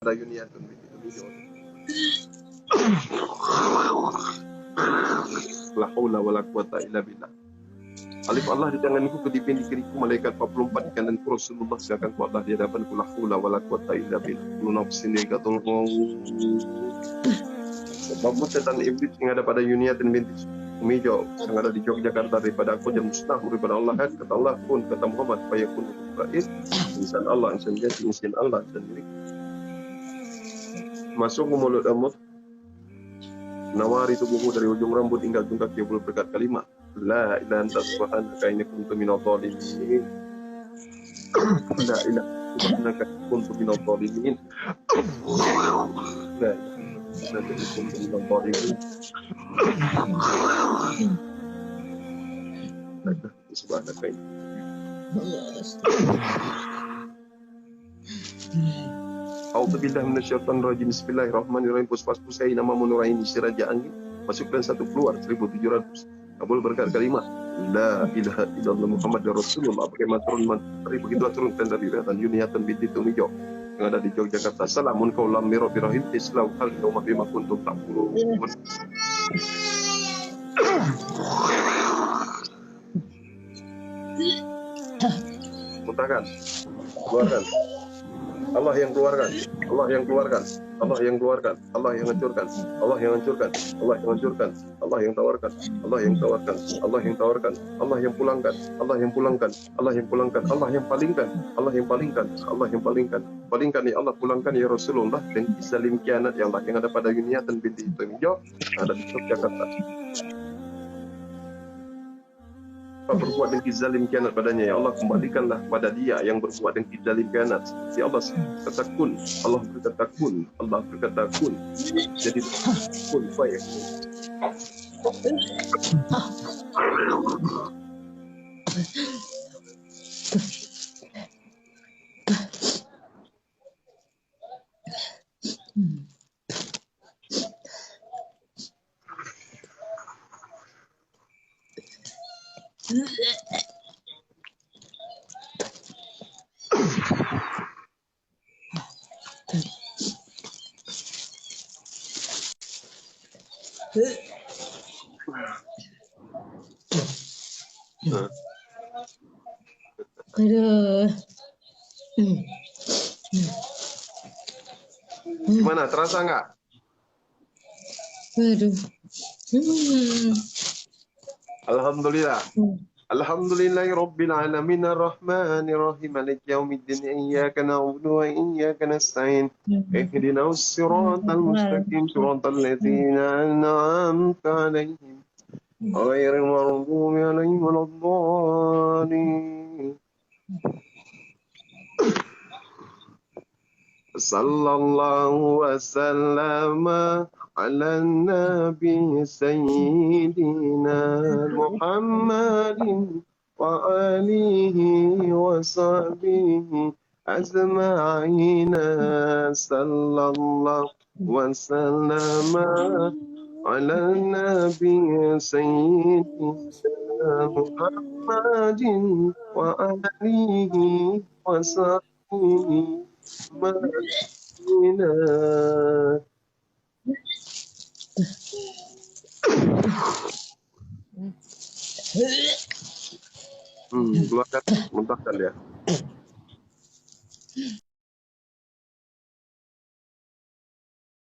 pada yuniatun bihi. La haula wala quwata illa billah. Alif Allah di tanganku, kedipin di kiriku, malaikat 44 di kananku, Rasulullah sedangkan ku Allah di hadapanku, la haula wala quwata illa billah. Kullu nafsin dha'iqatul maut. Sebab setan iblis yang ada pada Yuniatin binti Umijo yang ada di Yogyakarta daripada aku dan musnah daripada Allah, kata Allah pun, kata Muhammad, fayakun Israel, insan Allah, insan jati, insan Allah, insan diri. Masuk ke mulut amut, nawari tubuhmu dari ujung rambut hingga ujung kaki, boleh berkat kalimat la ilaha anta subhanaka inni kuntu minadh dhalimin. La ilaha subhanaka kuntu minadh dhalimin. La ilaha kuntu minadh dhalimin. Subhanaka inni. A'udzubillahi minasyaitonir rajim. Bismillahirrahmanirrahim. Puspas-pusai nama menuraini siraja angin. Masuk dan satu keluar 1700. Kabul berkat kalimat la ilaha illallah Muhammadur Rasulullah. Bagaimana turun begitu turun tenda dan Yuniatan binti Tumijo yang ada di Yogyakarta. Salamun qaulam mir rabbir rahim. Islau hal yauma bima kuntum taqulun. Muntahkan, keluarkan. Allah yang keluarkan, Allah yang keluarkan, Allah yang keluarkan, Allah yang hancurkan, Allah yang hancurkan, Allah yang hancurkan, Allah yang tawarkan, Allah yang tawarkan, Allah yang tawarkan, Allah yang pulangkan, Allah yang pulangkan, Allah yang pulangkan, Allah yang palingkan, Allah yang palingkan, Allah yang palingkan, palingkan ya Allah, pulangkan ya Rasulullah dan Isalim kianat ya Allah yang ada pada Yuniatan binti Tumijo ada di Yogyakarta. Berbuat dengan zalim kianat padanya ya Allah, kembalikanlah pada dia yang berbuat dengan zalim kianat seperti Allah berkata kun, Allah berkata kun, Allah berkata kun, jadi kun fayakun. Aduh. Gimana, terasa nggak? Aduh. Alhamdulillah. Alhamdulillahi rabbil alamin arrahmanir rahim maliki yaumiddin iyyaka na'budu wa iyyaka nasta'in ihdinas siratal mustaqim siratal ladzina an'amta 'alaihim ghairil maghdubi 'alaihim waladdallin. Sallallahu wa sallama ala nabi sayyidina Muhammadin wa alihi wa sahbihi ajma'ina. Sallallahu wa sallama ala nabi sayyidina Muhammadin wa alihi wa sahbihi ajma'ina. Keluarkan, muntahkan ya.